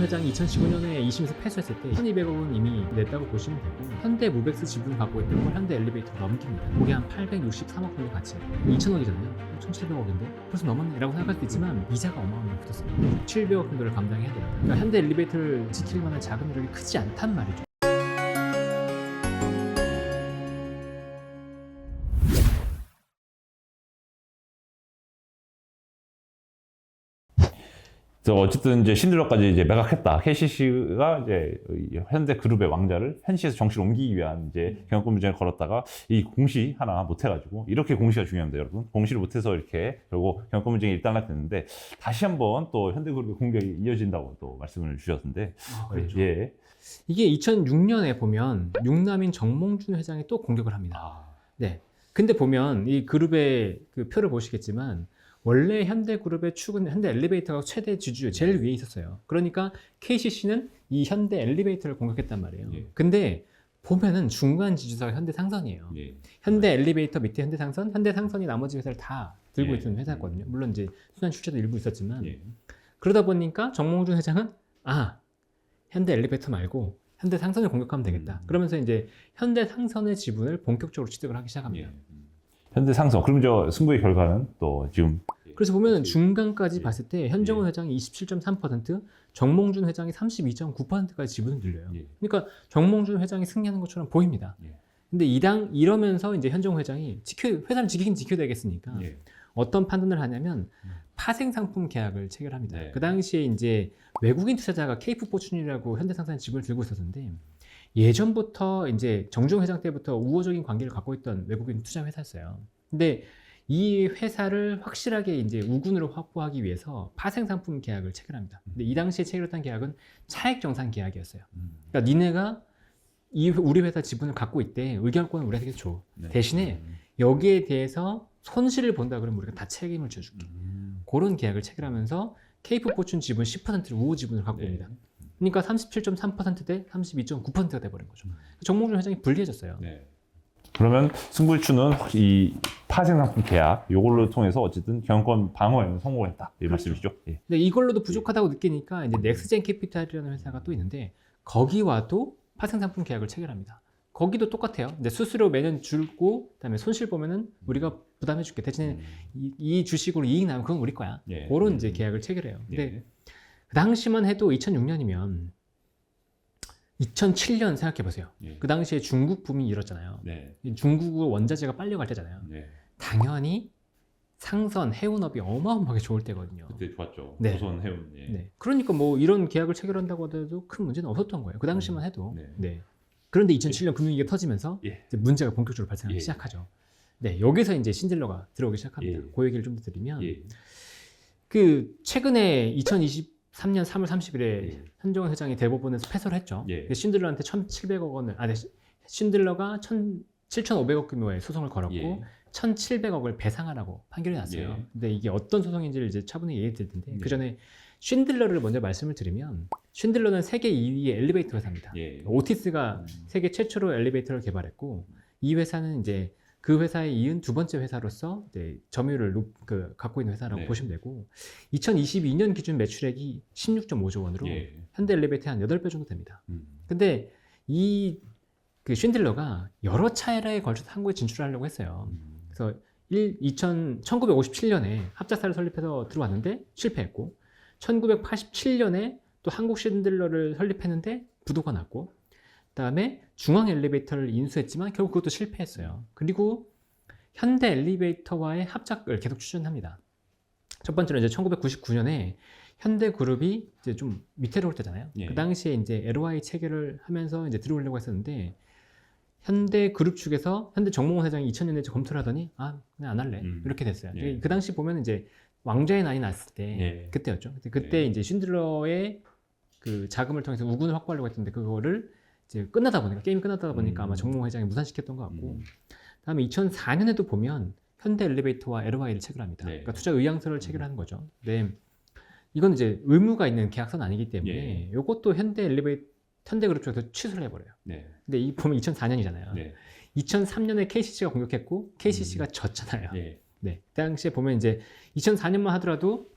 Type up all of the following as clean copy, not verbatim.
회장이 2015년에 2심에서 패소했을 때 1200억은 이미 냈다고 보시면 되고 현대 무벡스 지분을 갖고 있던 걸 현대 엘리베이터로 넘깁니다. 그게 한 863억 정도 가치예요. 2000억이잖아요. 1700억인데 벌써 넘었네 라고 생각할 수 있지만 이자가 어마어마하게 붙었습니다. 700억 정도를 감당해야 돼요. 그러니까 현대 엘리베이터를 지킬 만한 자금력이 크지 않단 말이죠. 어쨌든 이제 신들러까지 이제 매각했다. KCC가 이제 현대그룹의 왕자를 현시에서 정시로 옮기기 위한 이제 경영권분쟁을 걸었다가 이 공시 하나 못 해가지고 이렇게 공시가 중요합니다, 여러분. 공시를 못해서 이렇게 결국 경영권분쟁이 일단락됐는데 다시 한번 또 현대그룹의 공격이 이어진다고 또 말씀을 주셨는데 그렇죠. 예. 이게 2006년에 보면 육남인 정몽준 회장이 또 공격을 합니다. 네. 근데 보면 이 그룹의 그 표를 보시겠지만 원래 현대그룹의 축은 현대 엘리베이터가 최대 지주 제일 위에 있었어요. 그러니까 KCC는 이 현대 엘리베이터를 공격했단 말이에요. 예. 근데 보면은 중간 지주사가 현대상선이에요. 예. 현대 엘리베이터 밑에 현대상선, 현대상선이 나머지 회사를 다 들고 예. 있는 회사였거든요. 물론 이제 순환 출자도 일부 있었지만 예. 그러다 보니까 정몽준 회장은 현대 엘리베이터 말고 현대상선을 공격하면 되겠다. 그러면서 이제 현대상선의 지분을 본격적으로 취득을 하기 시작합니다. 예. 현대상선. 그럼 저 승부의 결과는 또 지금 그래서 보면 중간까지 예. 봤을 때 현정훈 회장이 27.3%, 정몽준 회장이 32.9%까지 지분을 늘려요. 예. 그러니까 정몽준 회장이 승리하는 것처럼 보입니다. 예. 근데 이러면서 이제 현정훈 회장이 회사를 지키긴 지켜야 되겠으니까 예. 어떤 판단을 하냐면 파생 상품 계약을 체결합니다. 네. 그 당시에 이제 외국인 투자자가 케이프포춘이라고 현대상선의 지분을 들고 있었는데 예전부터 이제 정중 회장 때부터 우호적인 관계를 갖고 있던 외국인 투자 회사였어요. 근데 이 회사를 확실하게 이제 우군으로 확보하기 위해서 파생 상품 계약을 체결합니다. 근데 이 당시에 체결했던 계약은 차액 정산 계약이었어요. 그러니까 니네가 우리 회사 지분을 갖고 있대. 의결권은 우리한테 줘. 네. 대신에 여기에 대해서 손실을 본다 그러면 우리가 다 책임을 져줄게. 그런 계약을 체결하면서 케이프포춘 지분 10%를 우호 지분을 갖고 네. 옵니다. 그러니까 37.3% 대 32.9%가 돼버린 거죠. 정몽준 회장이 불리해졌어요. 네. 그러면 승부추는 이 파생 상품 계약 요걸로 통해서 어쨌든 경영권 방어에는 성공했다 이 그렇죠. 말씀이시죠? 예. 근데 이걸로도 부족하다고 느끼니까 이제 넥스젠 캐피탈이라는 회사가 또 있는데 거기와도 파생 상품 계약을 체결합니다. 거기도 똑같아요. 근데 수수료 매년 줄고 그다음에 손실 보면은 우리가 부담해줄게. 대신에 이 주식으로 이익 나면 그건 우리 거야. 예. 그런 이제 계약을 체결해요. 근데 예. 그 당시만 해도 2006년이면 2007년 생각해 보세요. 예. 그 당시에 중국 붐이 일었잖아요. 네. 중국 원자재가 빨려갈 때잖아요. 네. 당연히 상선, 해운업이 어마어마하게 좋을 때거든요. 그때 좋았죠. 네. 조선 해운. 예. 네. 그러니까 뭐 이런 계약을 체결한다고 하더라도 큰 문제는 없었던 거예요. 그 당시만 해도. 네. 네. 그런데 2007년 금융위기가 터지면서 예. 이제 문제가 본격적으로 발생하기 예. 시작하죠. 네. 여기서 이제 신딜러가 들어오기 시작합니다. 예. 그 얘기를 좀 더 드리면 예. 그 최근에 2023년 3월 30일에 예. 현정훈 회장이 대법원에서 패소를 했죠. 예. 신딜러한테 1,700억 원을 신딜러가 7,500억 규모의 소송을 걸었고 예. 1,700억을 배상하라고 판결이 났어요. 예. 근데 이게 어떤 소송인지를 이제 차분히 얘기해 드릴 텐데 예. 그 전에 쉰들러를 먼저 말씀을 드리면 쉰들러는 세계 2위의 엘리베이터 회사입니다. 예. 오티스가 세계 최초로 엘리베이터를 개발했고 이 회사는 이제 그 회사에 이은 두 번째 회사로서 이제 점유율을 갖고 있는 회사라고 네. 보시면 되고 2022년 기준 매출액이 16.5조 원으로 예. 현대 엘리베이터의 한 8배 정도 됩니다. 음. 근데 그 쉰들러가 여러 차례에 걸쳐서 한국에 진출하려고 했어요. 그래서 1957년에 합작사를 설립해서 들어왔는데 실패했고 1987년에 또 한국 쉰들러를 설립했는데 부도가 났고 그다음에 중앙 엘리베이터를 인수했지만 결국 그것도 실패했어요. 그리고 현대 엘리베이터와의 합작을 계속 추진합니다. 첫 번째로 이제 1999년에 현대그룹이 이제 좀 위태로울 때잖아요. 예. 그 당시에 이제 LOI 체결을 하면서 이제 들어오려고 했었는데 현대그룹 측에서 현대 정몽원 회장이 2000년에 검토를 하더니 그냥 안 할래 이렇게 됐어요. 예. 그 당시 보면 이제 왕좌의 난이 났을 때 예. 그때였죠. 그때 예. 이제 쉰들러의 그 자금을 통해서 우군을 확보하려고 했는데 그거를 이제 게임이 끝나다 보니까 아마 정몽원 회장이 무산시켰던 것 같고 다음에 2004년에도 보면 현대 엘리베이터와 LOI를 체결합니다. 네. 그러니까 투자 의향서를 체결하는 거죠. 네. 이건 이제 의무가 있는 계약서는 아니기 때문에 이것도 현대그룹 쪽에서 취소를 해버려요. 네. 근데 이 보면 2004년이잖아요. 네. 2003년에 KCC가 공격했고 KCC가 졌잖아요. 예. 네. 그 당시에 보면 이제 2004년만 하더라도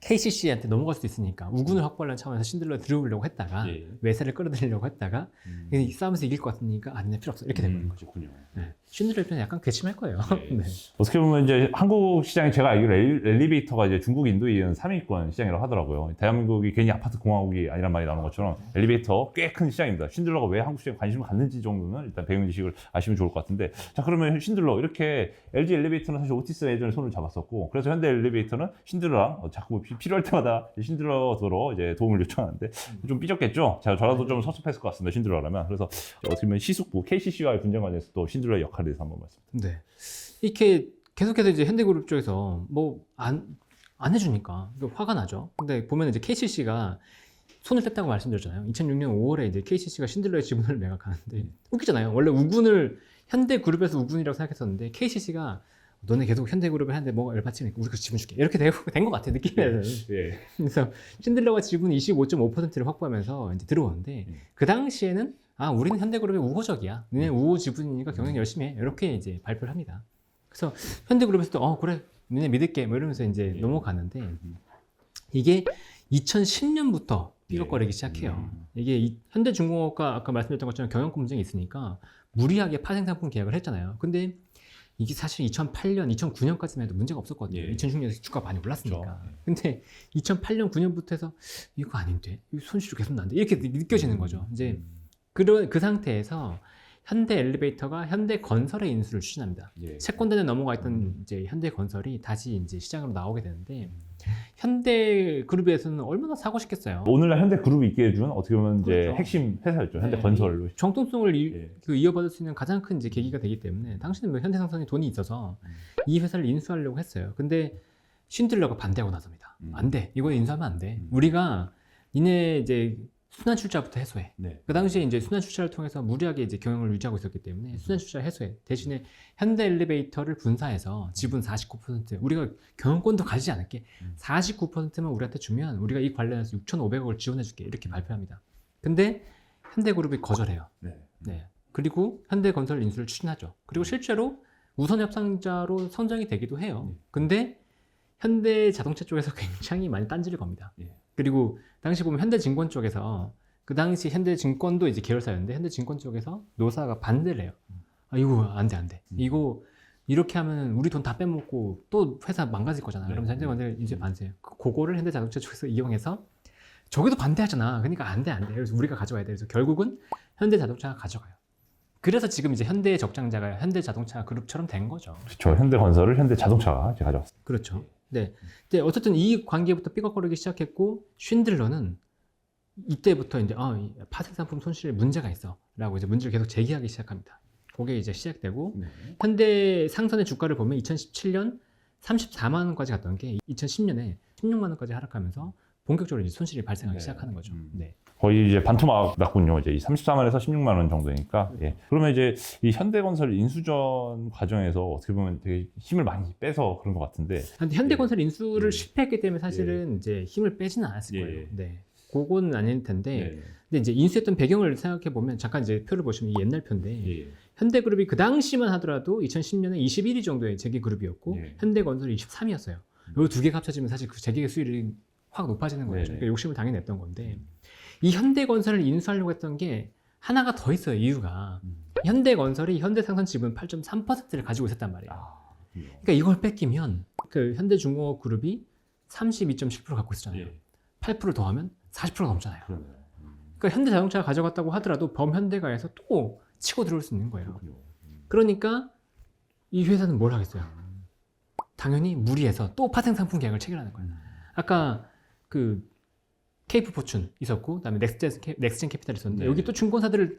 KCC한테 넘어갈 수도 있으니까 우군을 확보하려는 차원에서 신들러 들어오려고 했다가 예. 외세를 끌어들이려고 했다가 이 싸움에서 이길 것 같으니까 안 내 필요 없어 이렇게 되는 거죠. 그렇군요. 네. 신들러 입장에 약간 괘씸할 거예요. 예. 네. 어떻게 보면 이제 한국 시장이 제가 알기로 엘리베이터가 이제 중국, 인도에 이은 3위권 시장이라고 하더라고요. 대한민국이 괜히 아파트 공화국이 아니란 말이 나오는 것처럼 엘리베이터 꽤 큰 시장입니다. 신들러가 왜 한국 시장에 관심을 갖는지 정도는 일단 배경 지식을 아시면 좋을 것 같은데, 자 그러면 신들러 이렇게 LG 엘리베이터는 사실 오티스가 예전에 손을 잡았었고, 그래서 현대 엘리베이터는 신들러랑 자꾸 필요할 때마다 신들러로 이제 도움을 요청하는데 좀 삐졌겠죠. 자 저라도 좀 섭섭했을 것 같습니다. 신들러라면. 그래서 어떻게 보면 시숙부 KCC와의 분쟁 관련해서 또 신들러의 역할에 대해서 한번 말씀. 네. 이렇게 계속해서 이제 현대그룹 쪽에서 뭐 안 해주니까 화가 나죠. 근데 보면 이제 KCC가 손을 뗐다고 말씀드렸잖아요. 2006년 5월에 이제 KCC가 신들러의 지분을 매각하는데 웃기잖아요. 원래 우군을 현대그룹에서 우군이라고 생각했었는데 KCC가 너네 계속 현대그룹에 하는데 뭐 열받치니까 우리가 지분 줄게 이렇게 된 것 같아 느낌에는. 예. 그래서 신들러가 지분 25.5%를 확보하면서 이제 들어오는데 그 당시에는 우리는 현대그룹의 우호적이야. 너네 우호 지분이니까 경영 열심히 해. 이렇게 이제 발표를 합니다. 그래서 현대그룹에서도 그래 너네 믿을게 뭐 이러면서 이제 넘어가는데 이게 2010년부터 삐걱거리기 시작해요. 이게 현대중공업과 아까 말씀드렸던 것처럼 경영권 분쟁이 있으니까 무리하게 파생상품 계약을 했잖아요. 근데 이게 사실 2008년, 2009년까지만 해도 문제가 없었거든요. 예. 2016년에 주가 많이 올랐으니까. 그렇죠. 근데 2008년, 9년부터 해서 이거 아닌데? 이거 손실이 계속 난데? 이렇게 느껴지는 거죠. 이제 그 상태에서 현대 엘리베이터가 현대 건설의 인수를 추진합니다. 예. 채권단에 넘어가 있던 이제 현대 건설이 다시 이제 시장으로 나오게 되는데 현대 그룹에서는 얼마나 사고 싶겠어요. 오늘날 현대그룹이 있게 해준 어떻게 보면 이제 그렇죠. 핵심 회사였죠. 네. 현대건설로. 정통성을 예. 이어받을 수 있는 가장 큰 이제 계기가 되기 때문에 당시는 뭐 현대상선이 돈이 있어서 이 회사를 인수하려고 했어요. 근데 신들러가 반대하고 나섭니다. 안 돼. 이거 인수하면 안 돼. 우리가 니네 이제 순환 출자부터 해소해. 네. 그 당시에 이제 순환 출자를 통해서 무리하게 이제 경영을 유지하고 있었기 때문에 순환 출자 해소해. 대신에 현대 엘리베이터를 분사해서 지분 49% 우리가 경영권도 가지지 않을게. 49%만 우리한테 주면 우리가 이 관련해서 6,500억을 지원해줄게. 이렇게 발표합니다. 근데 현대그룹이 거절해요. 네. 네. 그리고 현대건설 인수를 추진하죠. 그리고 실제로 우선 협상자로 선정이 되기도 해요. 근데 현대자동차 쪽에서 굉장히 많이 딴지를 겁니다. 예. 그리고 당시 보면 현대증권 쪽에서 그 당시 현대증권도 이제 계열사였는데 현대증권 쪽에서 노사가 반대를 해요. 이거 안 돼. 이거 이렇게 하면 우리 돈 다 빼먹고 또 회사 망가질 거잖아. 네. 그러면서 현대건설 이제 반대해요. 그거를 현대자동차 쪽에서 이용해서 저기도 반대하잖아. 그러니까 안 돼. 그래서 우리가 가져와야 돼. 그래서 결국은 현대자동차가 가져가요. 그래서 지금 이제 현대 적장자가 현대자동차 그룹처럼 된 거죠. 그렇죠. 현대건설을 현대자동차가 이제 가져왔습니다. 그렇죠. 네. 근데 어쨌든 이 관계부터 삐걱거리기 시작했고 쉰들러는 이때부터 이제 이 파생상품 손실에 문제가 있어라고 이제 문제를 계속 제기하기 시작합니다. 그게 이제 시작되고 네. 현대 상선의 주가를 보면 2017년 34만 원까지 갔던 게 2010년에 16만 원까지 하락하면서 본격적으로 이제 손실이 발생하기 네. 시작하는 거죠. 네. 거의 이제 반토막 났군요. 이제 이 34만에서 16만 원 정도니까. 예. 그러면 이제 이 현대건설 인수전 과정에서 어떻게 보면 되게 힘을 많이 빼서 그런 것 같은데. 근데 현대건설 인수를 예. 실패했기 때문에 사실은 이제 힘을 빼지는 않았을 예. 거예요. 네. 그거는 아닐 텐데. 네. 근데 이제 인수했던 배경을 생각해 보면 잠깐 이제 표를 보시면 이 옛날 표인데 예. 현대그룹이 그 당시만 하더라도 2010년에 21위 정도의 재계그룹이었고 예. 현대건설이 23위였어요. 이 두 개 합쳐지면 사실 그 재계 수율이 확 높아지는 거죠. 네네. 그러니까 욕심을 당연히 냈던 건데 이 현대건설을 인수하려고 했던 게 하나가 더 있어요. 이유가 현대건설이 현대상선 지분 8.3%를 가지고 있었단 말이에요. 그러니까 이걸 뺏기면 그 현대중공업 그룹이 32.7% 갖고 있었잖아요. 예. 8% 더하면 40%가 넘잖아요. 그러네요. 그러니까 현대자동차가 가져갔다고 하더라도 범현대가에서 또 치고 들어올 수 있는 거예요. 그러니까 이 회사는 뭘 하겠어요? 당연히 무리해서 또 파생상품 계약을 체결하는 거예요. 아까 그 케이프 포춘 있었고 그다음에 넥스젠 캐피탈 있었는데 네. 여기 또 증권사들을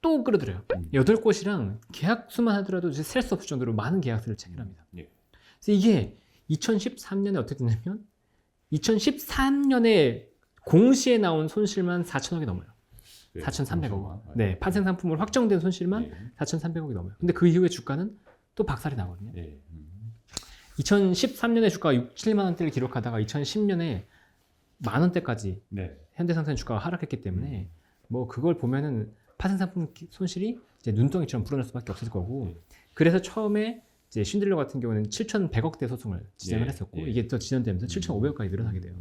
또 끌어들여요. 8곳이랑 계약 수만 하더라도 셀 수 없을 정도로 많은 계약서를 체결합니다. 예. 그래서 이게 2013년에 어떻게 됐냐면 2013년에 공시에 나온 손실만 4천억이 넘어요. 4,300억. 네, 파생 상품으로 확정된 손실만 예. 4,300억이 넘어요. 근데 그 이후에 주가는 또 박살이 나거든요. 예. 2013년에 주가가 6, 7만 원대를 기록하다가 2010년에 만 원대까지 네. 현대상선 주가가 하락했기 때문에 뭐 그걸 보면은 파생 상품 손실이 이제 눈덩이처럼 불어날 수밖에 없을 거고 그래서 처음에 이제 쉰들러 같은 경우는 7,100억대 소송을 진행을 예, 했었고 예. 이게 또 진행되면서 7,500억까지 늘어나게 돼요.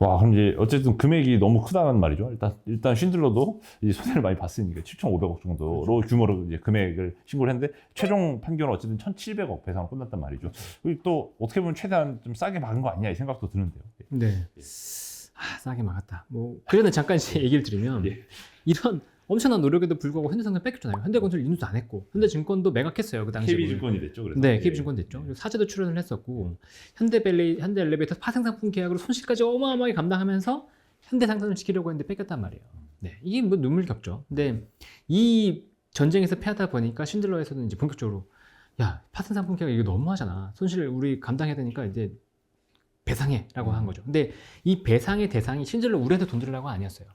와, 그럼 이제 어쨌든 금액이 너무 크다는 말이죠. 일단 쉰들러도 이 손해를 많이 봤으니까 7,500억 정도로 그렇죠. 규모로 이제 금액을 신고를 했는데 최종 판결은 어쨌든 1,700억 배상으로 끝났단 말이죠. 그리고 또 어떻게 보면 최대한 좀 싸게 막은 거 아니냐 이 생각도 드는데요. 네. 싸게 막았다. 뭐 그래도 잠깐 이제 얘기를 드리면 예. 이런 엄청난 노력에도 불구하고 현대상선 뺏겼잖아요. 현대건설 인수도 안 했고 현대증권도 매각했어요. 그 당시에. KB증권이 됐죠. 그래서. 네, 예. KB증권 됐죠. 그리고 사제도 출연을 했었고 현대엘리베이터 파생상품 계약으로 손실까지 어마어마하게 감당하면서 현대상선을 지키려고 했는데 뺏겼단 말이에요. 네, 이게 뭐 눈물겹죠. 근데 이 전쟁에서 패하다 보니까 신들러에서는 이제 본격적으로 야 파생상품 계약 이거 너무하잖아. 손실 우리 감당해야 되니까 이제 배상해라고 한 거죠. 근데 이 배상의 대상이 신들러 우리한테 돈 들으라고 아니었어요.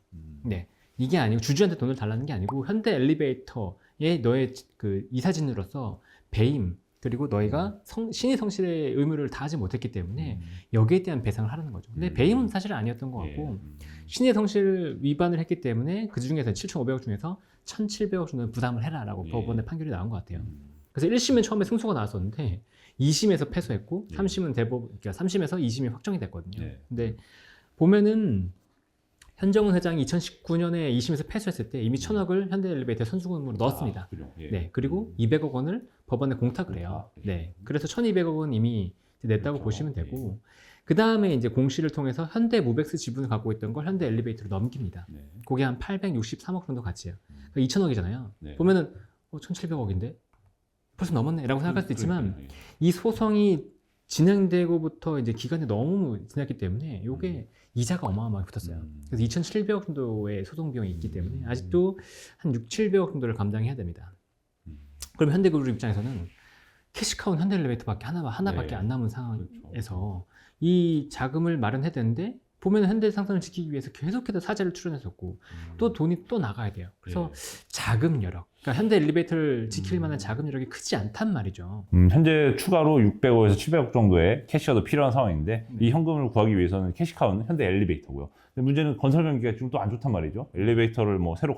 네. 이게 아니고 주주한테 돈을 달라는 게 아니고 현대 엘리베이터의 너의 그 이사진으로서 배임 그리고 너희가 신의 성실의 의무를 다하지 못했기 때문에 여기에 대한 배상을 하라는 거죠. 근데 배임은 사실 아니었던 것 같고 신의 성실 위반을 했기 때문에 그 중에서 7,500억 중에서 1,700억 정도는 부담을 해라라고 예. 법원의 판결이 나온 것 같아요. 그래서 1심은 처음에 승소가 나왔었는데 2심에서 패소했고 예. 3심은 그러니까 3심에서 2심이 확정이 됐거든요. 예. 근데 보면은 현정은 회장이 2019년에 2심에서 패소했을 때 이미 1,000억을 현대엘리베이터 선수금으로 넣었습니다. 예. 네, 그리고 200억 원을 법원에 공탁을 해요. 네, 그래서 1,200억 원 이미 냈다고 그렇죠. 보시면 되고 그 다음에 이제 공시를 통해서 현대 모백스 지분을 갖고 있던 걸 현대엘리베이터로 넘깁니다. 네. 그게 한 863억 정도 가치예요. 그러니까 2,000억이잖아요. 네. 보면은 1,700억인데 벌써 넘었네라고 생각할 수도 있지만 그러니까요. 이 소송이 진행되고부터 이제 기간이 너무 지났기 때문에 이게 이자가 어마어마하게 붙었어요. 그래서 2,700억 정도의 소송 비용이 있기 때문에 아직도 한 6, 700억 정도를 감당해야 됩니다. 그럼 현대그룹 입장에서는 캐시카운 현대엘리베이터밖에 하나밖에 네. 안 남은 그렇죠. 상황에서 이 자금을 마련해야 되는데 보면 현대상선을 지키기 위해서 계속해서 사재를 출연했었고 또 돈이 또 나가야 돼요. 그래서 자금 여력, 그러니까 현대엘리베이터를 지킬 만한 자금 여력이 크지 않단 말이죠. 현재 추가로 600억에서 700억 정도의 캐시가 더 필요한 상황인데 이 현금을 구하기 위해서는 캐시카우는 현대 엘리베이터고요. 근데 문제는 건설 경기가 지금 또 안 좋단 말이죠. 엘리베이터를 뭐 새로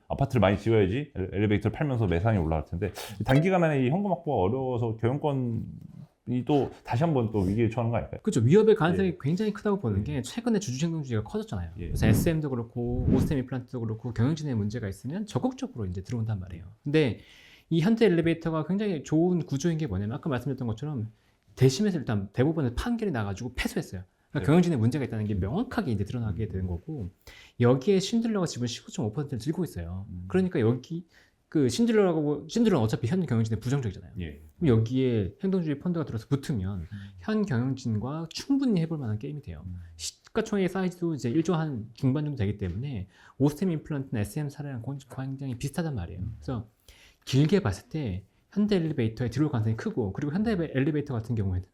아파트를 많이 지어야지 엘리베이터를 팔면서 매상이 올라갈 텐데 단기간 안에 이 현금 확보가 어려워서 경영권이 또 다시 한번 또 위기에 처하는 거 아닐까요? 그렇죠. 위협의 가능성이 굉장히 크다고 보는 게 최근에 주주행동주의가 커졌잖아요. 예. 그래서 SM도 그렇고 오스템 임플란트도 그렇고 경영진에 문제가 있으면 적극적으로 이제 들어온단 말이에요. 근데 이 현대 엘리베이터가 굉장히 좋은 구조인 게 뭐냐면 아까 말씀드렸던 것처럼 대심에서 일단 대법원에 판결이 나가지고 패소했어요. 그러니까 네. 경영진에 문제가 있다는 게 명확하게 이제 드러나게 되는 거고 여기에 신들러가 지분 15.5%를 들고 있어요. 그러니까 여기 그 신들러는 어차피 현 경영진에 부정적이잖아요. 예. 그럼 여기에 행동주의 펀드가 들어서 붙으면 현 경영진과 충분히 해볼 만한 게임이 돼요. 시가총액 사이즈도 이제 1조 한 중반 정도 되기 때문에 오스템 임플란트나 SM 사례랑 굉장히 비슷하단 말이에요. 그래서 길게 봤을 때 현대 엘리베이터에 들어올 가능성이 크고 그리고 현대 엘리베이터 같은 경우에는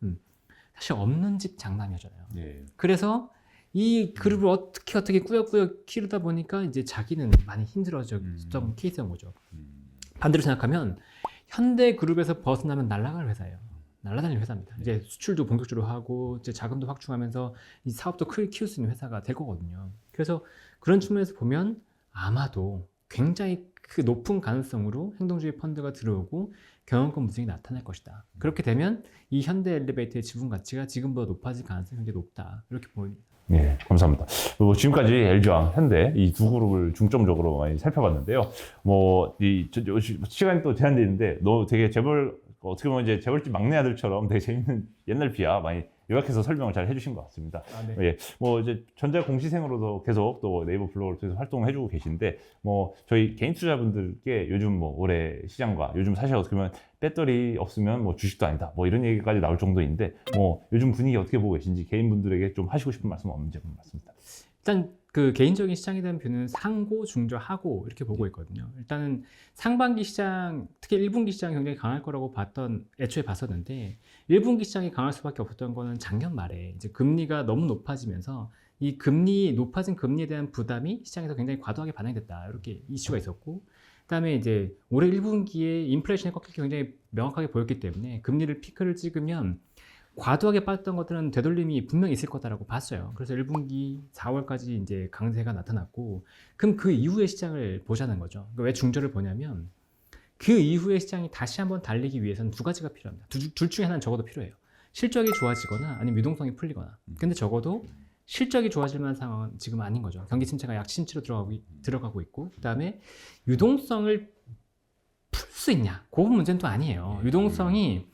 사실 없는 집 장남이잖아요. 예. 그래서 이 그룹을 어떻게 꾸역꾸역 키우다 보니까 이제 자기는 많이 힘들어졌던 케이스인 거죠. 반대로 생각하면 현대 그룹에서 벗어나면 날아갈 회사예요. 날아다니는 회사입니다. 이제 수출도 본격적으로 하고 이제 자금도 확충하면서 이 사업도 크게 키울 수 있는 회사가 될 거거든요. 그래서 그런 측면에서 보면 아마도 굉장히 그 높은 가능성으로 행동주의 펀드가 들어오고 경영권 부정이 나타날 것이다. 그렇게 되면 이 현대 엘리베이터의 지분 가치가 지금보다 높아질 가능성이 굉장히 높다. 이렇게 보입니다. 네, 감사합니다. 그리고 지금까지 LG화학, 현대 이 두 그룹을 중점적으로 많이 살펴봤는데요. 시간이 또 제한되어 있는데, 너 되게 어떻게 보면 이제 재벌집 막내 아들처럼 되게 재밌는 옛날 비하 많이 요약해서 설명을 잘 해주신 것 같습니다. 네. 예, 이제 전자공시생으로도 계속 또 네이버 블로그를 통해서 활동을 해주고 계신데, 저희 개인 투자분들께 요즘 올해 시장과 요즘 사실 어떻게 보면 배터리 없으면 주식도 아니다. 이런 얘기까지 나올 정도인데, 요즘 분위기 어떻게 보고 계신지 개인분들에게 좀 하시고 싶은 말씀 없는지 말씀입니다. 일단 그 개인적인 시장에 대한 뷰는 상고, 중저, 하고 이렇게 보고 있거든요. 일단은 상반기 시장, 특히 1분기 시장이 굉장히 강할 거라고 애초에 봤었는데 1분기 시장이 강할 수밖에 없었던 거는 작년 말에 이제 금리가 너무 높아지면서 이 높아진 금리에 대한 부담이 시장에서 굉장히 과도하게 반영됐다. 이렇게 이슈가 있었고 그다음에 이제 올해 1분기에 인플레이션이 꺾일 게 굉장히 명확하게 보였기 때문에 금리를 피크를 찍으면 과도하게 빠졌던 것들은 되돌림이 분명히 있을 거다라고 봤어요. 그래서 1분기 4월까지 이제 강세가 나타났고, 그럼 그 이후의 시장을 보자는 거죠. 그러니까 왜 중저를 보냐면, 그 이후에 시장이 다시 한번 달리기 위해서는 두 가지가 필요합니다. 둘 중에 하나는 적어도 필요해요. 실적이 좋아지거나 아니면 유동성이 풀리거나. 근데 적어도 실적이 좋아질 만한 상황은 지금 아닌 거죠. 경기 침체가 약침체로 들어가고 있고, 그다음에 유동성을 풀 수 있냐? 그 문제는 또 아니에요. 유동성을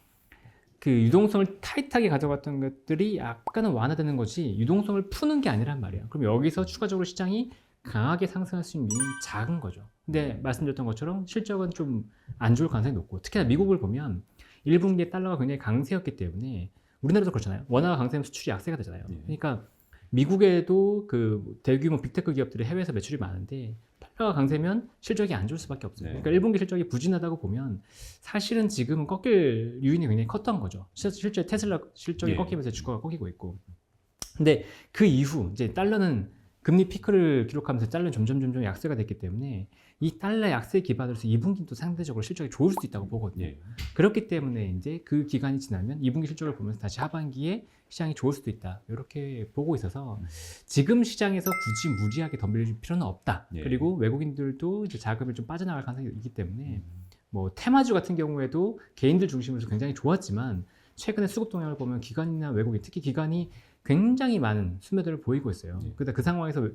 타이트하게 가져갔던 것들이 약간은 완화되는 거지 유동성을 푸는 게 아니란 말이에요. 그럼 여기서 추가적으로 시장이 강하게 상승할 수 있는 비율은 작은 거죠. 근데 말씀드렸던 것처럼 실적은 좀 안 좋을 가능성이 높고, 특히나 미국을 보면 1분기에 달러가 굉장히 강세였기 때문에 우리나라도 그렇잖아요. 원화가 강세면 수출이 약세가 되잖아요. 그러니까 미국에도 그 대규모 빅테크 기업들이 해외에서 매출이 많은데 달러가 강세면 실적이 안 좋을 수밖에 없어요. 그러니까 1분기 실적이 부진하다고 보면 사실은 지금은 꺾일 요인이 굉장히 컸던 거죠. 실제 테슬라 실적이 꺾이면서 주가가 꺾이고 있고. 근데 그 이후 이제 달러는 금리 피크를 기록하면서 달러는 점점 약세가 됐기 때문에 이 달러 약세 기반으로 해서 2분기도 상대적으로 실적이 좋을 수도 있다고 보거든요. 그렇기 때문에 이제 그 기간이 지나면 2분기 실적을 보면서 다시 하반기에 시장이 좋을 수도 있다. 이렇게 보고 있어서 지금 시장에서 굳이 무리하게 덤빌 필요는 없다. 그리고 외국인들도 이제 자금을 좀 빠져나갈 가능성이 있기 때문에 뭐 테마주 같은 경우에도 개인들 중심으로 굉장히 좋았지만 최근에 수급 동향을 보면 기관이나 외국인, 특히 기관이 굉장히 많은 수매도를 보이고 있어요. 근데 그 상황에서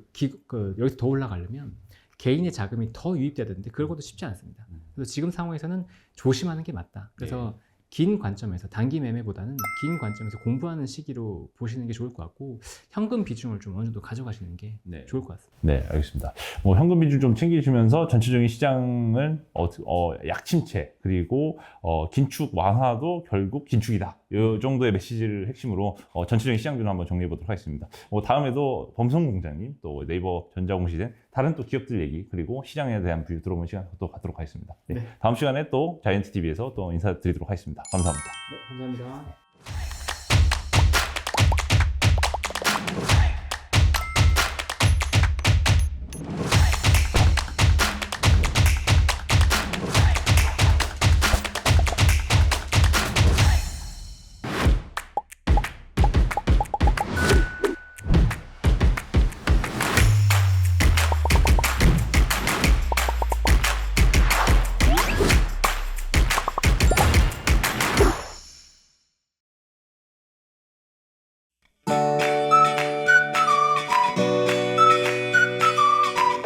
여기서 더 올라가려면 개인의 자금이 더 유입돼야 되는데 그것도 쉽지 않습니다. 그래서 지금 상황에서는 조심하는 게 맞다. 그래서 긴 관점에서 단기 매매보다는 긴 관점에서 공부하는 시기로 보시는 게 좋을 것 같고 현금 비중을 좀 어느 정도 가져가시는 게 좋을 것 같습니다. 네, 알겠습니다. 뭐 현금 비중 좀 챙기시면서 전체적인 시장을 약침체 그리고 긴축 완화도 결국 긴축이다. 이 정도의 메시지를 핵심으로 전체적인 시장 균을 한번 정리해 보도록 하겠습니다. 다음에도 범성 공장님 또 네이버 전자공시된 다른 또 기업들 얘기 그리고 시장에 대한 뷰 들어보는 시간 또 갖도록 하겠습니다. 네, 다음 시간에 또 자이언트 TV에서 또 인사드리도록 하겠습니다. 감사합니다. 네, 감사합니다.